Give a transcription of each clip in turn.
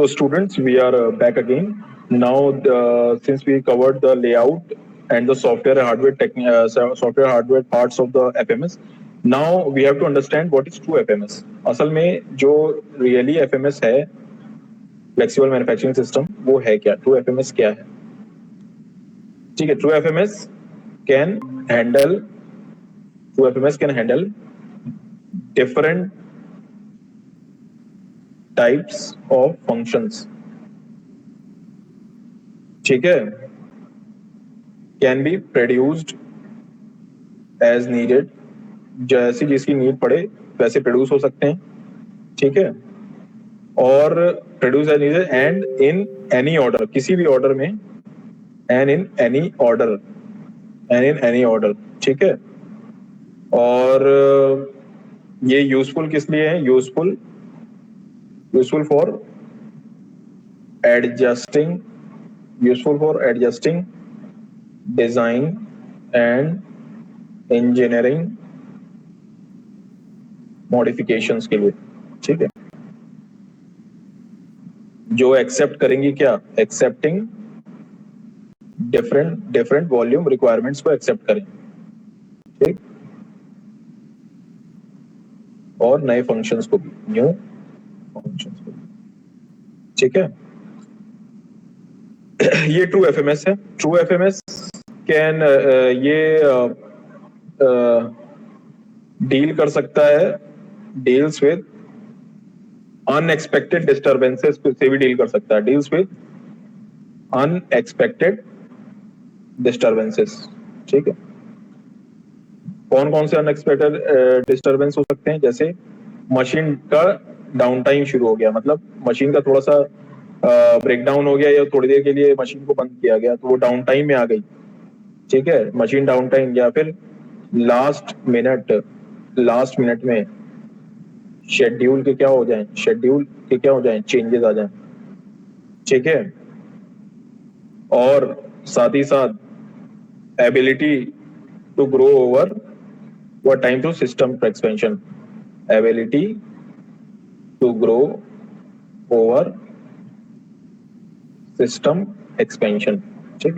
So students, we are back again. Now, since we covered the layout and the software hardware parts of the FMS, now we have to understand what is true FMS. असल में जो really FMS है, flexible manufacturing system, वो है क्या? True FMS क्या है? ठीक है, True FMS can handle different types of functions. ठीक है, can be produced as needed, जैसी जिसकी नीड पड़े वैसे प्रोड्यूस हो सकते हैं. ठीक है, और produce as needed and in any order, किसी भी ऑर्डर में, एंड इन एनी ऑर्डर. ठीक है, और ये यूजफुल किस लिए है? Useful for adjusting design and engineering modifications के लिए. ठीक है, जो एक्सेप्ट करेंगी क्या? एक्सेप्टिंग डिफरेंट वॉल्यूम रिक्वायरमेंट्स को एक्सेप्ट करें. ठीक, और नए फंक्शंस को भी, न्यू फंक्शंस को. ठीक है, ये ट्रू एफएमएस है. ट्रू एफएमएस कैन डील कर सकता है, डील्स विद अनएक्सपेक्टेड डिस्टर्बेंसेस से भी डील कर सकता है. Deals with unexpected disturbances. ठीक है, कौन कौन से अनएक्सपेक्टेड डिस्टर्बेंस हो सकते हैं? जैसे मशीन का डाउन टाइम शुरू हो गया, मतलब मशीन का थोड़ा सा ब्रेकडाउन हो गया या थोड़ी देर के लिए मशीन को बंद किया गया, तो वो डाउन टाइम में आ गई. ठीक है, मशीन डाउन टाइम, या फिर लास्ट मिनट में शेड्यूल के क्या हो जाएं, चेंजेस आ जाएं. ठीक है, और साथ ही साथ ability to grow over time through system expansion. Ability to grow over system expansion. ठीक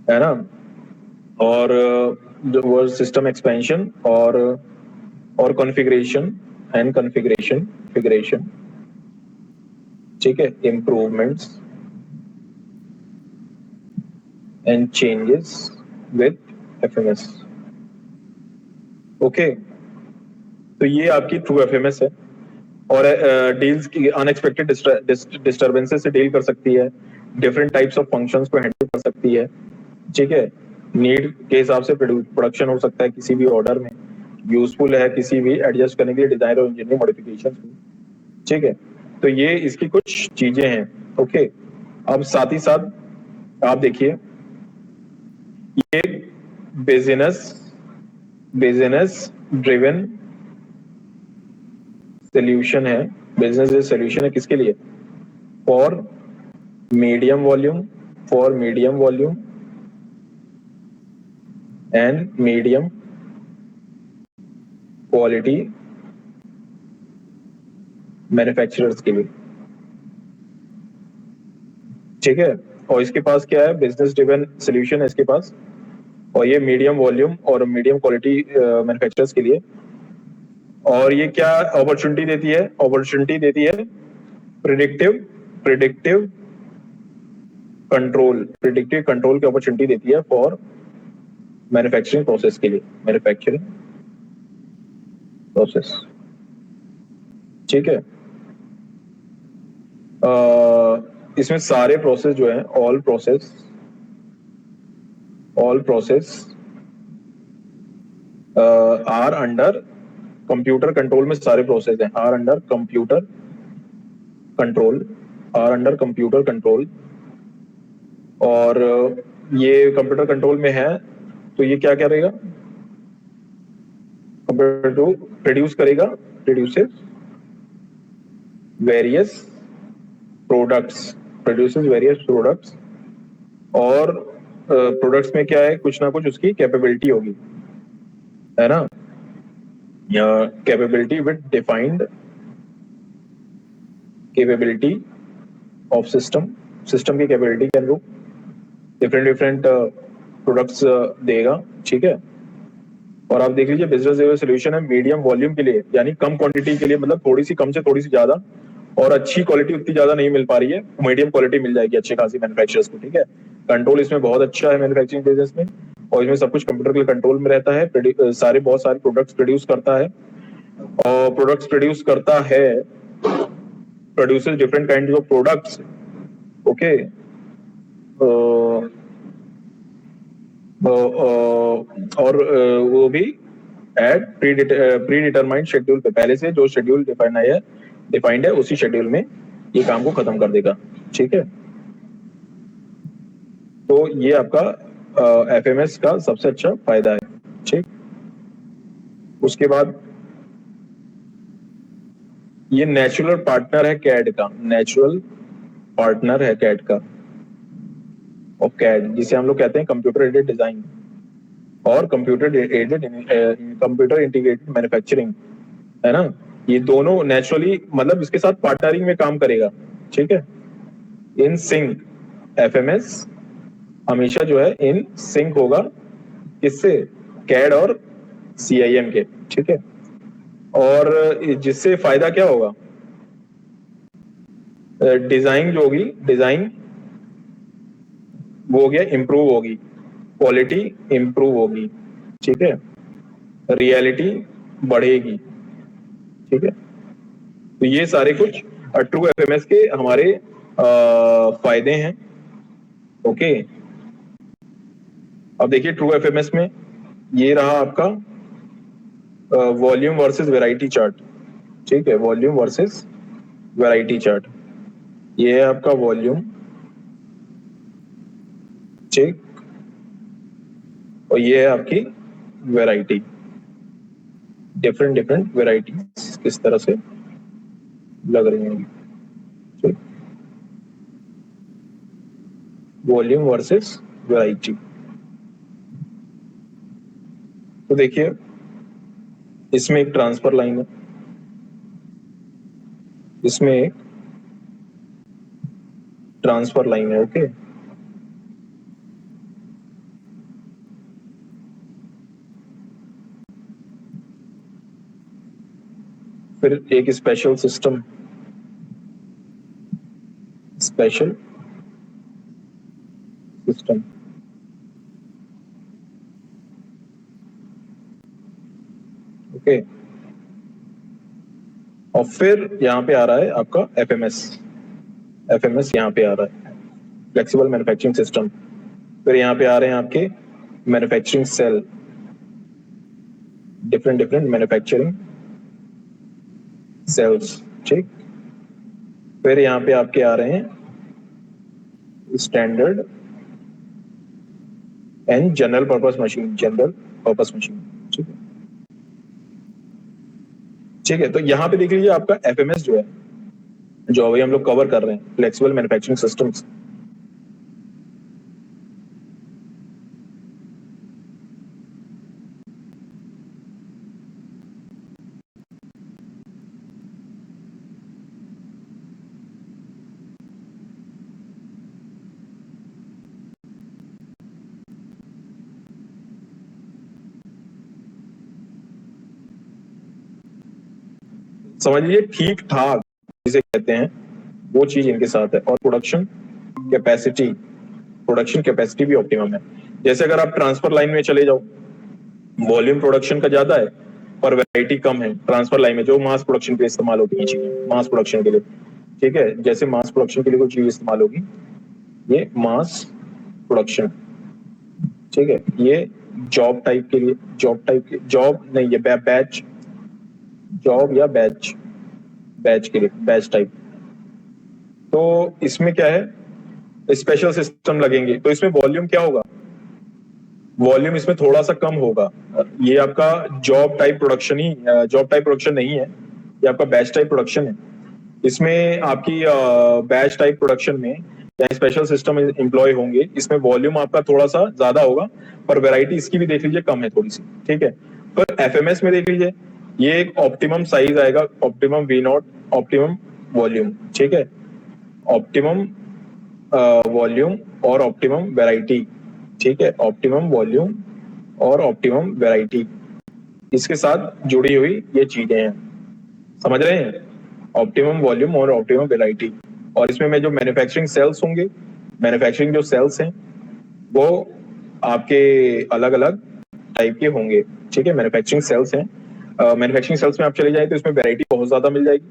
है ना? और जो वो सिस्टम एक्सपेंशन और कॉन्फ़िगरेशन. ठीक है, improvements and changes with FMS. Okay, तो ये आपकी ट्रू एफएमएस है, और डील्स की अनएक्सपेक्टेड डिस्टर्बेंसेस से डील कर सकती है, डिफरेंट टाइप्स ऑफ फंक्शंस को हैंडल कर सकती है. ठीक है, नीड के हिसाब से प्रोडक्शन हो सकता है किसी भी ऑर्डर में, यूजफुल है किसी भी एडजस्ट करने के लिए डिजाइन और इंजीनियरिंग मॉडिफिकेशन. ठीक है, तो ये इसकी कुछ चीजें हैं. ओके, अब साथ ही साथ आप देखिए, ये बिजनेस ड्रिवन सोल्यूशन है. बिजनेस सोल्यूशन है किसके लिए? For medium volume and medium quality manufacturers के लिए. ठीक है, और इसके पास क्या है? बिजनेस ड्रिवन सोल्यूशन है इसके पास, और ये मीडियम वॉल्यूम और मीडियम क्वालिटी मैन्युफैक्चरर्स के लिए. और ये क्या अपॉर्चुनिटी देती है? प्रिडिक्टिव कंट्रोल की अपॉर्चुनिटी देती है फॉर मैन्युफैक्चरिंग प्रोसेस के लिए. ठीक है, इसमें सारे प्रोसेस जो है, all process are under computer control में. सारे प्रोसेस हैं आर अंडर कंप्यूटर कंट्रोल. और ये कंप्यूटर कंट्रोल में है, तो ये क्या करेगा? Computer to produces various products. और प्रोडक्ट्स में क्या है? कुछ ना कुछ उसकी कैपेबिलिटी होगी, है ना? या capability with defined capability of system की कैपेबिलिटी के अनुरूप डिफरेंट प्रोडक्ट्स देगा, ठीक है। और आप देख लीजिए बिजनेस लेवल सोल्यूशन है मीडियम वॉल्यूम के लिए, यानी कम क्वांटिटी के लिए, मतलब थोड़ी सी कम से थोड़ी सी ज्यादा, और अच्छी क्वालिटी उतनी ज्यादा नहीं मिल पा रही है, मीडियम क्वालिटी मिल जाएगी अच्छी खासी मैन्युफैक्चरर्स को, ठीक है। कंट्रोल इसमें बहुत अच्छा है मैन्युफैक्चरिंग बिजनेस में, और इसमें सब कुछ कंप्यूटर के कंट्रोल में रहता है। बहुत सारे प्रोडक्ट्स प्रोड्यूस करता है, और प्रोडक्ट्स प्रोड्यूस करता है, produces different kind of products, okay. और वो भी एट प्री डिटरमाइंड शेड्यूल पे, पहले से जो शेड्यूल डिफाइंड है उसी शेड्यूल में ये काम को खत्म कर देगा, ठीक है। तो ये आपका एफएमएस का सबसे अच्छा फायदा है, ठीक। उसके बाद ये नेचुरल पार्टनर है कैड का, नेचुरल पार्टनर है कैड का, और कैड जिसे हम लोग कहते हैं कंप्यूटर एडेड डिजाइन और कंप्यूटर इंटीग्रेटेड मैन्युफैक्चरिंग, है ना। ये दोनों नेचुरली मतलब इसके साथ पार्टनरिंग में काम करेगा, ठीक है। इन सिंक एफएमएस हमेशा जो है इन सिंक होगा किससे, कैड और सीआईएम के, ठीक है। और जिससे फायदा क्या होगा, डिजाइन जो होगी, डिजाइन वो हो गया इंप्रूव होगी, क्वालिटी इंप्रूव होगी, ठीक है, रियलिटी बढ़ेगी, ठीक है। तो ये सारे कुछ ट्रू एफएमएस के हमारे फायदे हैं, ओके। अब देखिए ट्रू एफएमएस में ये रहा आपका वॉल्यूम वर्सेस वैरायटी चार्ट, ठीक है, वॉल्यूम वर्सेस वैरायटी चार्ट। ये है आपका वॉल्यूम, ठीक, और ये है आपकी वैरायटी, डिफरेंट वैरायटी किस तरह से लग रही होंगी, ठीक। वॉल्यूम वर्सेस वैरायटी, तो देखिए इसमें एक ट्रांसफर लाइन है, इसमें एक ट्रांसफर लाइन है, ओके। फिर एक special system, special system, okay. और फिर यहां पे आ रहा है आपका एफएमएस, एफएमएस यहां पे आ रहा है, फ्लेक्सिबल मैन्युफैक्चरिंग सिस्टम। फिर यहां पे आ रहे हैं आपके manufacturing cell, different manufacturing cells, ठीक। फिर यहां पे आपके आ रहे हैं standard and general purpose machine, general purpose machine, ठीक है, ठीक है। तो यहां पे देख लीजिए आपका एफएमएस जो है, जो अभी हम लोग कवर कर रहे हैं, फ्लेक्सिबल मैन्युफैक्चरिंग सिस्टम्स। समझ लीजिए ठीक ठाक जिसे कहते हैं वो चीज इनके साथ है, और प्रोडक्शन कैपेसिटी भी ऑप्टिमम है। जैसे अगर आप ट्रांसफर लाइन में चले जाओ, वॉल्यूम प्रोडक्शन का ज्यादा है पर वैरायटी कम है ट्रांसफर लाइन में, जो मास प्रोडक्शन के लिए इस्तेमाल होती है चीजें, मास प्रोडक्शन के लिए, ठीक है। जैसे मास प्रोडक्शन के लिए कोई चीज इस्तेमाल होगी, ये मास प्रोडक्शन, ठीक है। ये जॉब टाइप के लिए, जॉब नहीं, ये बैच, जॉब या बैच के लिए, बैच टाइप। तो इसमें क्या है, स्पेशल सिस्टम लगेंगे, तो इसमें वॉल्यूम क्या होगा, वॉल्यूम इसमें थोड़ा सा कम होगा। ये आपका जॉब टाइप प्रोडक्शन नहीं है, ये आपका बैच टाइप प्रोडक्शन है। इसमें आपकी बैच टाइप प्रोडक्शन में या स्पेशल सिस्टम एम्प्लॉय होंगे, इसमें वॉल्यूम आपका थोड़ा सा ज्यादा होगा, पर वैरायटी इसकी भी देख लीजिए कम है थोड़ी सी, ठीक है। पर एफएमएस में देख लीजिए ये एक ऑप्टिमम साइज आएगा, optimum we not, optimum volume, ठीक है, ऑप्टिमम वॉल्यूम और ऑप्टिमम वैरायटी, ठीक है, ऑप्टिमम वॉल्यूम और ऑप्टिमम वैरायटी, इसके साथ जुड़ी हुई ये चीजें हैं, समझ रहे हैं, ऑप्टिमम वॉल्यूम और ऑप्टिमम वैरायटी। और इसमें मैं जो मैन्युफैक्चरिंग सेल्स होंगे, मैन्युफैक्चरिंग जो सेल्स हैं वो आपके अलग अलग टाइप के होंगे, ठीक है, मैन्युफैक्चरिंग सेल्स हैं। मैन्युफैक्चरिंग सेल्स में आप चले जाए तो इसमें वैरायटी बहुत ज्यादा मिल जाएगी,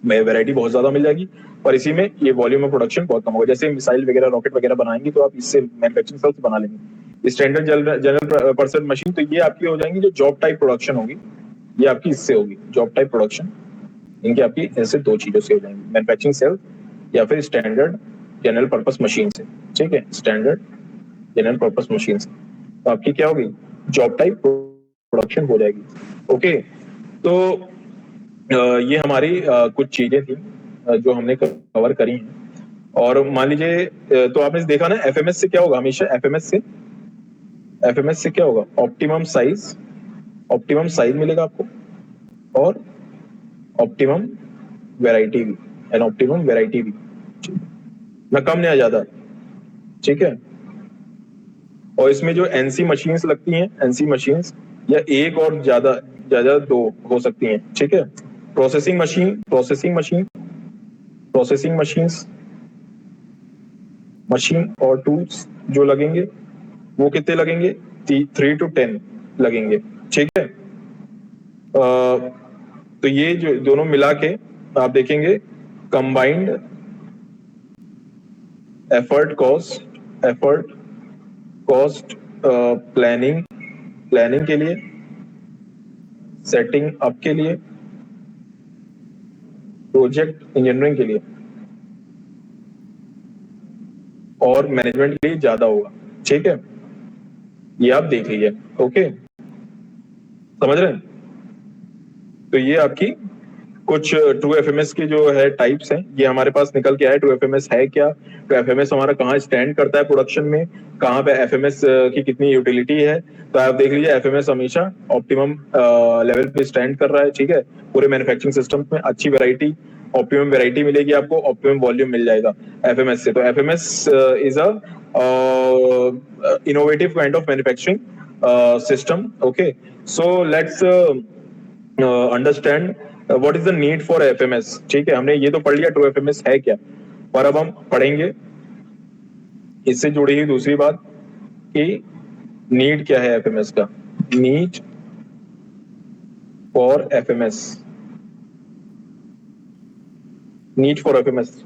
वैरायटी बहुत ज्यादा मिल जाएगी, और इसी में ये वॉल्यूम ऑफ प्रोडक्शन बहुत कम होगा। जैसे मिसाइल वगैरह रॉकेट वगैरह बनाएंगे तो आप इससे मैन्युफैक्चरिंग सेल्स बना लेंगे। स्टैंडर्ड जनरल पर्सन मशीन, तो ये आपकी हो जाएंगी जो जॉब टाइप प्रोडक्शन होगी, ये आपकी इससे होगी जॉब टाइप प्रोडक्शन। इनकी आपकी ऐसे दो चीजों से हो जाएंगी, मैन्युफैक्चरिंग सेल या फिर स्टैंडर्ड जनरल पर्पस मशीन से, ठीक है, स्टैंडर्ड जनरल पर्पस मशीन से। तो आपकी क्या होगी, जॉब टाइप प्रोडक्शन हो जाएगी। ओके, तो ये हमारी कुछ चीजें थी जो हमने कवर करी हैं। और मान लीजिए तो आपने देखा ना एफएमएस से क्या होगा, हमेशा एफएमएस से क्या होगा, ऑप्टिमम साइज मिलेगा आपको, और ऑप्टिमम वैरायटी भी, एंड ऑप्टिमम वैरायटी भी, ना कम ना ज्यादा, ठीक है। और इसमें जो एनसी मशीन्स लगती हैं, एनसी मशीन्स या एक और ज्यादा ज्यादा दो हो सकती हैं, ठीक है। प्रोसेसिंग मशीन्स मशीन और टूल्स जो लगेंगे वो कितने लगेंगे, 3 to 10 लगेंगे, ठीक है। तो ये जो दोनों मिला के आप देखेंगे कंबाइंड एफर्ट कॉस्ट प्लानिंग के लिए, सेटिंग अप के लिए, प्रोजेक्ट इंजीनियरिंग के लिए और मैनेजमेंट के लिए ज्यादा होगा, ठीक है। ये आप देख लीजिए, ओके, समझ रहे हैं। तो ये आपकी कुछ ट्रू एफएमएस की जो है टाइप्स हैं, ये हमारे पास निकल के आया। ट्रू एफएमएस है क्या, तो एफएमएस हमारा कहाँ स्टैंड करता है प्रोडक्शन में, कहाँ पे एफएमएस की कितनी यूटिलिटी है। तो आप देख लीजिए एफएमएस हमेशा ऑप्टिमम लेवल पे स्टैंड कर रहा है, ठीक है। पूरे मैन्युफैक्चरिंग सिस्टम में अच्छी वैरायटी, ऑप्टिमम वैरायटी मिलेगी आपको, ऑप्टिमम वॉल्यूम मिल जाएगा एफएमएस से। तो FMS is a innovative kind of manufacturing system. Okay, so let's understand what is the need for FMS, ठीक है। हमने ये तो पढ़ लिया ट्रू एफएमएस है क्या, पर अब हम पढ़ेंगे इससे जुड़ी हुई दूसरी बात कि नीड क्या है एफएमएस का। Need for FMS, need for FMS,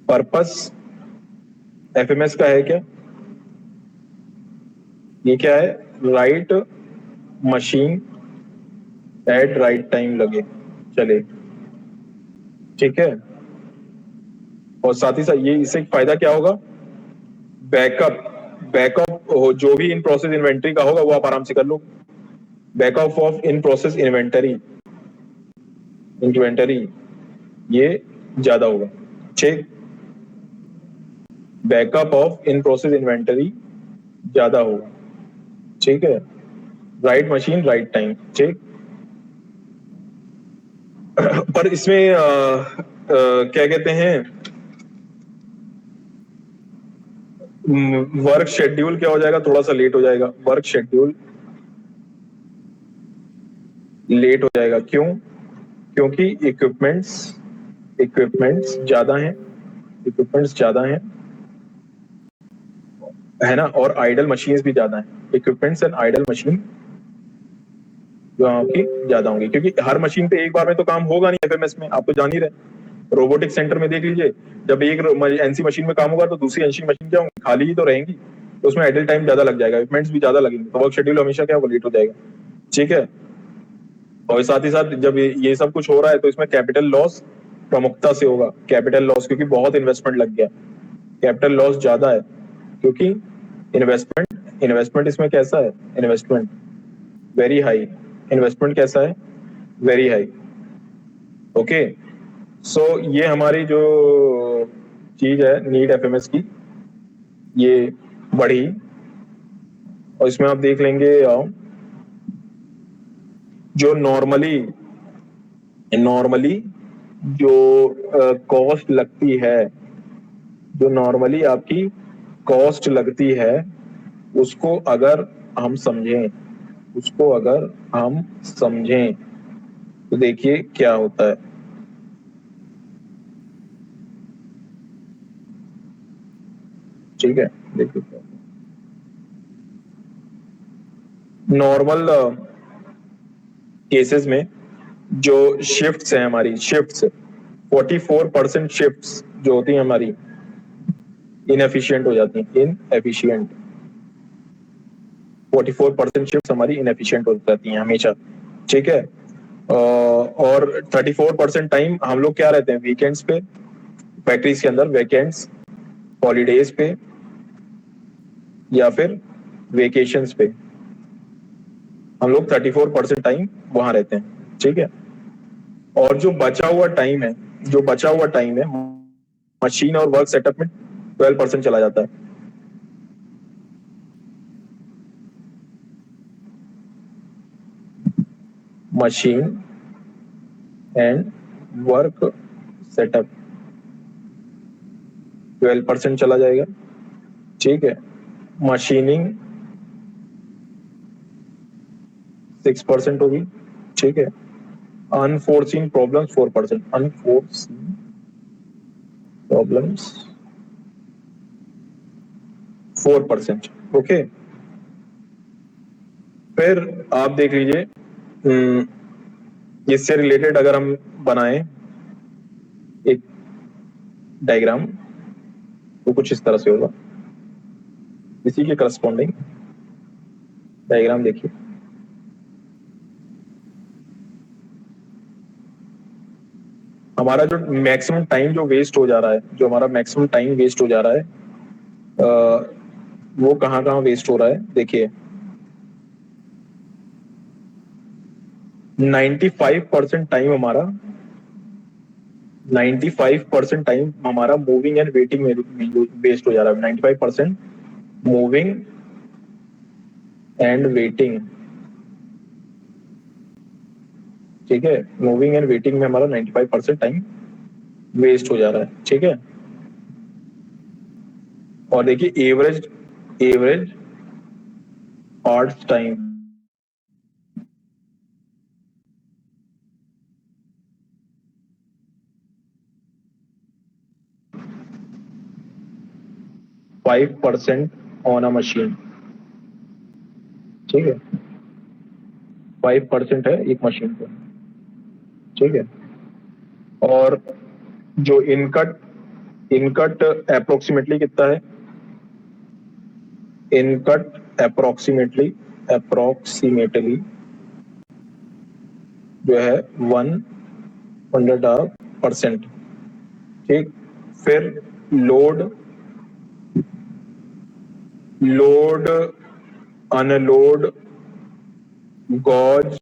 purpose FMS का है क्या, ये क्या है, right machine eight right time लगे चले, ठीक है। और साथ ही साथ ये इससे फायदा क्या होगा, बैकअप हो, जो भी इन प्रोसेस इन्वेंटरी का होगा वो आप आराम से कर लो। Backup of in process inventory ये ज्यादा होगा, ठीक। Backup of in process inventory ज्यादा होगा, ठीक है। राइट मशीन राइट टाइम, ठीक। पर इसमें क्या कहते हैं, वर्क शेड्यूल क्या हो जाएगा, थोड़ा सा लेट हो जाएगा, वर्क शेड्यूल लेट हो जाएगा। क्यों, क्योंकि इक्विपमेंट्स ज्यादा हैं, है ना, और आइडल मशीन्स भी ज्यादा हैं। इक्विपमेंट्स एंड आइडल मशीन जो आपकी ज्यादा होंगी, क्योंकि हर मशीन पे एक बार में तो काम होगा नहीं एफएमएस में, आप तो जान ही रहे। रोबोटिक सेंटर में देख लीजिए, जब एक एनसी मशीन में काम होगा तो दूसरी एनसी मशीन क्या होंगी, खाली ही तो रहेंगी, तो उसमें आइडल टाइम ज्यादा लग जाएगा, इक्विपमेंट्स भी ज्यादा लगेंगे, तो वर्क शेड्यूल हमेशा क्या होगा, लेट हो जाएगा, ठीक है। और साथ ही साथ जब ये सब कुछ हो रहा है तो इसमें कैपिटल लॉस प्रमुखता से होगा, कैपिटल लॉस, क्योंकि बहुत इन्वेस्टमेंट लग गया, कैपिटल लॉस ज्यादा है, क्योंकि इन्वेस्टमेंट इसमें कैसा है, इन्वेस्टमेंट वेरी हाई, इन्वेस्टमेंट कैसा है, वेरी हाई। ओके, सो ये हमारी जो चीज है नीड एफएमएस की, ये बढ़ी। और इसमें आप देख लेंगे जो नॉर्मली नॉर्मली जो कॉस्ट लगती है, जो नॉर्मली आपकी कॉस्ट लगती है, उसको अगर हम समझें, उसको अगर हम समझें तो देखिए क्या होता है। ठीक है, देखिए नॉर्मल केसेस में जो शिफ्ट्स हैं हमारी, शिफ्ट्स 44% शिफ्ट्स जो होती हैं हमारी इनएफिशिएंट हो जाती हैं, इनएफिशिएंट 44% शिफ्ट्स हमारी इनएफिशिएंट हो जाती हैं हमेशा। ठीक है, और 34% टाइम हम लोग क्या रहते हैं, वीकेंड्स पे, फैक्ट्रीज के अंदर वीकेंड्स, हॉलीडेज पे या फिर वेकेशंस पे हम लोग 34% टाइम वहां रहते हैं। ठीक है, और जो बचा हुआ टाइम है, जो बचा हुआ टाइम है मशीन और वर्क सेटअप में 12% चला जाता है। मशीन एंड वर्क सेटअप 12% चला जाएगा। ठीक है, मशीनिंग 6% होगी। ठीक है, unforeseen problems 4%, unforeseen problems 4%। Okay, फिर आप देख लीजिए, इससे रिलेटेड अगर हम बनाएं एक डायग्राम तो कुछ इस तरह से होगा, इसी के करस्पॉन्डिंग डायग्राम देखिए। हमारा जो मैक्सिमम टाइम जो वेस्ट हो जा रहा है, जो हमारा मैक्सिमम टाइम वेस्ट हो जा रहा है, वो कहाँ कहाँ वेस्ट हो रहा है देखिए। 95% टाइम हमारा 95% टाइम हमारा मूविंग एंड वेटिंग में वेस्ट हो जा रहा है। 95% मूविंग एंड वेटिंग। ठीक है, मूविंग एंड वेटिंग में हमारा 95% टाइम वेस्ट हो जा रहा है। ठीक है, और देखिए average, average hours time 5% on a machine. ठीक है, 5% है एक मशीन पे। ठीक है, और जो इनकट, इनकट अप्रोक्सीमेटली कितना है, इनकट अप्रोक्सीमेटली, अप्रोक्सीमेटली जो है 1.5%। ठीक, फिर लोड, लोड, अनलोड, गॉज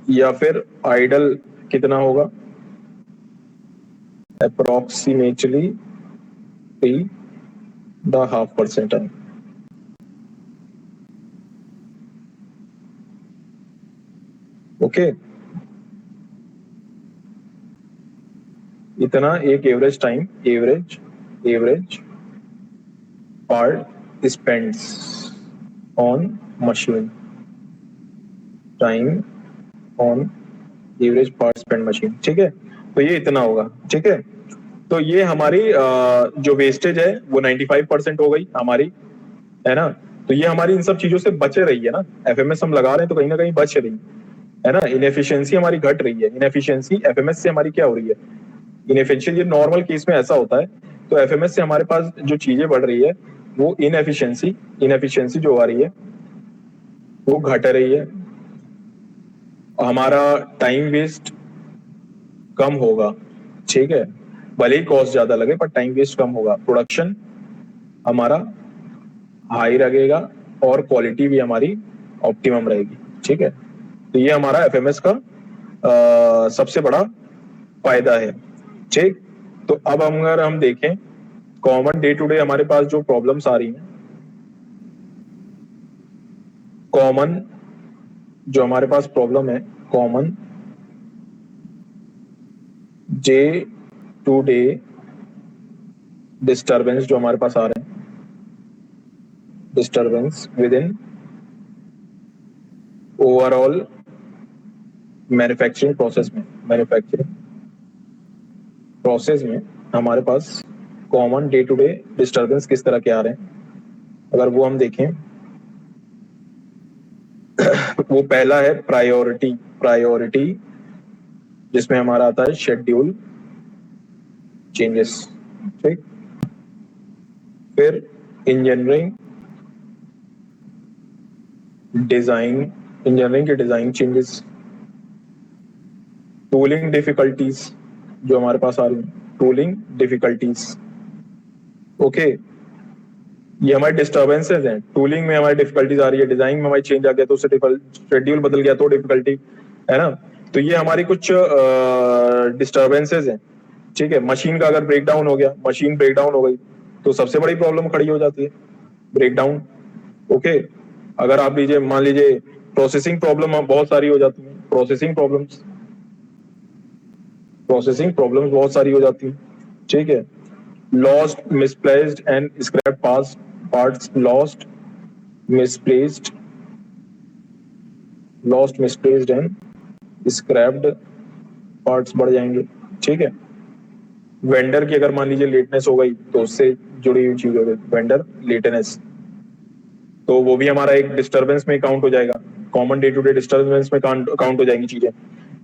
या फिर आइडल कितना होगा, अप्रोक्सीमेटली 3.5% है। ओके, इतना एक average time, average, average part spends on machine, time on average part spend machine. ठीक है, तो ये इतना होगा। ठीक है, तो ये हमारी जो वेस्टेज है वो 95% हो गई हमारी, है ना। तो ये हमारी इन सब चीजों से बचे रही है ना, एफएमएस हम लगा रहे हैं तो कहीं ना कहीं बच रही है ना, इनएफिशिएंसी हमारी घट रही है। इनएफिशिएंसी एफएमएस से हमारी क्या हो रही है, इनएफिशिएंसी नॉर्मल केस में ऐसा होता है, तो एफएमएस से हमारे पास जो चीजें बढ़ रही है वो इनएफिशिएंसी, इनएफिशिएंसी जो आ रही है वो घट रही है, हमारा टाइम वेस्ट कम होगा। ठीक है, भले ही कॉस्ट ज्यादा लगे पर टाइम वेस्ट कम होगा, प्रोडक्शन हमारा हाई लगेगा और क्वालिटी भी हमारी ऑप्टिमम रहेगी। ठीक है, तो ये हमारा एफएमएस का सबसे बड़ा फायदा है। ठीक, तो अब अगर हम देखें कॉमन डे टू डे हमारे पास जो प्रॉब्लम्स आ रही हैं, कॉमन जो हमारे पास प्रॉब्लम है, common day to day disturbance जो हमारे पास आ रहे हैं, disturbance within overall manufacturing process में हमारे पास common day to day disturbance किस तरह के आ रहे हैं, अगर वो हम देखें वो पहला है प्रायोरिटी जिसमें हमारा आता है शेड्यूल चेंजेस, ठीक। फिर इंजीनियरिंग के डिजाइन चेंजेस, टूलिंग डिफिकल्टीज जो हमारे पास आ रही है, टूलिंग डिफिकल्टीज, ओके। ये हमारे डिस्टर्बेंसेज हैं, टूलिंग में हमारी डिफिकल्टीज आ रही है, डिजाइन में हमारी चेंज आ गया तो उससे शेड्यूल बदल गया तो डिफिकल्टी है ना। तो ये हमारी कुछ डिस्टर्बेंसेज हैं, ठीक है। मशीन का अगर ब्रेकडाउन हो गया, मशीन ब्रेकडाउन हो गई तो सबसे बड़ी प्रॉब्लम खड़ी हो जाती है, ब्रेकडाउन, ओके। अगर आप लीजिए, मान लीजिए प्रोसेसिंग प्रॉब्लम बहुत सारी हो जाती है, प्रोसेसिंग प्रॉब्लम्स बहुत सारी हो जाती है, ठीक है। Lost, misplaced and scrap parts, lost misplaced and scraped parts बढ़ जाएंगे, ठीक है। वेंडर की अगर मान लीजिए लेटनेस हो गई तो उससे जुड़ी हुई चीज हो गई वेंडर लेटनेस, तो वो भी हमारा एक डिस्टर्बेंस में काउंट हो जाएगा, common day to day disturbance में काउंट हो जाएंगी चीजें,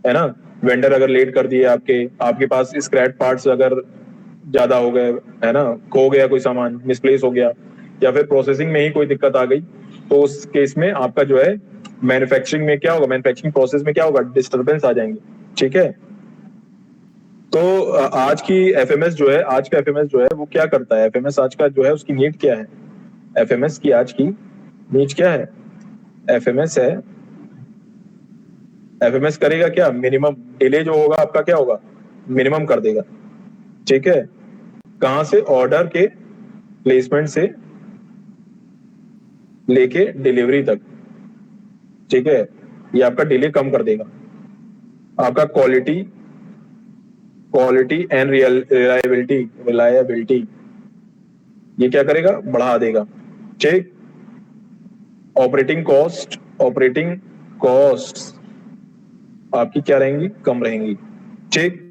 है ना। वेंडर अगर लेट कर दिए, आपके पास स्क्रैप पार्ट्स अगर ज्यादा हो गए, है ना, खो गया कोई सामान, मिसप्लेस हो गया, या फिर प्रोसेसिंग में ही कोई दिक्कत आ गई, तो उस केस में आपका जो है मैन्युफैक्चरिंग में क्या होगा, मैन्युफैक्चरिंग प्रोसेस में क्या होगा, डिस्टर्बेंस आ जाएंगे, ठीक है। तो आज की एफएमएस जो है, आज का एफएमएस जो है वो क्या करता है, एफएमएस आज का जो है उसकी नीड क्या है, एफएमएस की आज की नीड क्या है, एफएमएस है, एफएमएस करेगा क्या, मिनिमम डिले जो होगा आपका क्या होगा, मिनिमम कर देगा, ठीक है। कहां से, ऑर्डर के प्लेसमेंट से लेके डिलीवरी तक, ठीक है। ये आपका डिले कम कर देगा, आपका क्वालिटी एंड रिलायबिलिटी ये क्या करेगा, बढ़ा देगा, ठीक। ऑपरेटिंग कॉस्ट आपकी क्या रहेंगी, कम रहेंगी, ठीक।